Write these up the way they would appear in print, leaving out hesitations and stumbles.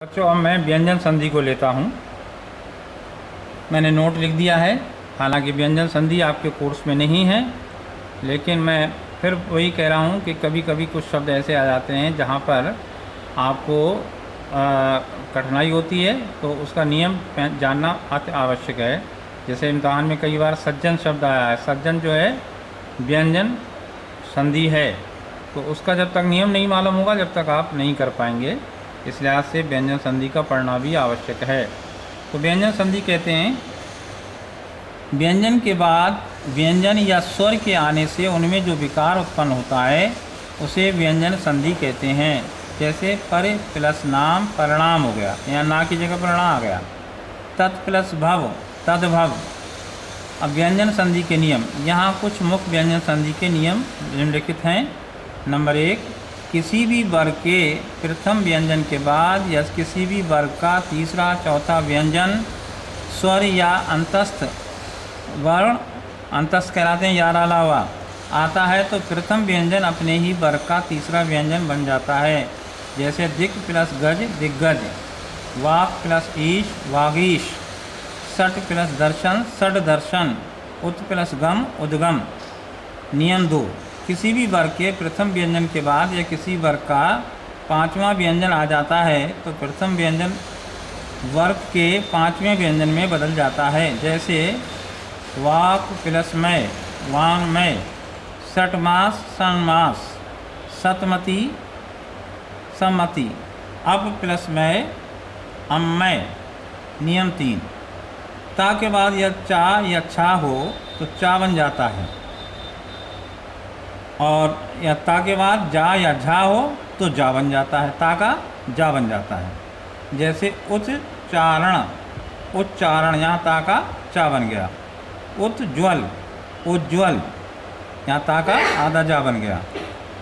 बच्चों, अब मैं व्यंजन संधि को लेता हूँ। मैंने नोट लिख दिया है। हालांकि व्यंजन संधि आपके कोर्स में नहीं है, लेकिन मैं फिर वही कह रहा हूँ कि कभी कभी कुछ शब्द ऐसे आ जाते हैं जहाँ पर आपको कठिनाई होती है, तो उसका नियम जानना अति आवश्यक है। जैसे इम्तहान में कई बार सज्जन शब्द आया है। सज्जन जो है व्यंजन संधि है, तो उसका जब तक नियम नहीं मालूम होगा जब तक आप नहीं कर पाएंगे। इस लिहाज से व्यंजन संधि का पढ़ना भी आवश्यक है। तो व्यंजन संधि कहते हैं व्यंजन के बाद व्यंजन या स्वर के आने से उनमें जो विकार उत्पन्न होता है उसे व्यंजन संधि कहते हैं। जैसे पर प्लस नाम परिणाम हो गया, यहाँ ना की जगह परिणाम आ गया। तत् प्लस भव तद्भव। अब व्यंजन संधि के नियम, यहाँ कुछ मुख्य व्यंजन संधि के नियम निम्नलिखित हैं। नंबर 1, किसी भी वर्ग के प्रथम व्यंजन के बाद या किसी भी वर्ग का तीसरा चौथा व्यंजन स्वर या अंतस्थ वर्ण, अंतस्थ कहलाते हैं यार अलावा, आता है तो प्रथम व्यंजन अपने ही वर्ग का तीसरा व्यंजन बन जाता है। जैसे दिक् प्लस गज दिग्गज, वाक् प्लस ईश वागीश, सट प्लस दर्शन सट दर्शन, उत प्लस गम उद्गम। नियम 2, किसी भी वर्ग के प्रथम व्यंजन के बाद या किसी वर्ग का पांचवा व्यंजन आ जाता है तो प्रथम व्यंजन वर्ग के पांचवें व्यंजन में बदल जाता है। जैसे वाक प्लस मय वांगमय, सटमास सन्मास, सतमती सम्मति, अप प्लस मय अम्मय। नियम 3, ता के बाद या चा या छा हो तो चा बन जाता है, और या ता के बाद जा या झा हो तो जा बन जाता है, ता का जा बन जाता है। जैसे उच्चारण उच्चारण, यहाँ ता का चा बन गया। उज्ज्वल उज्ज्वल, यहाँ ता का आधा जा बन गया।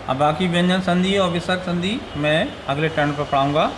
अब बाकी व्यंजन संधि और विसर्ग संधि मैं अगले टर्न पर पढ़ाऊँगा।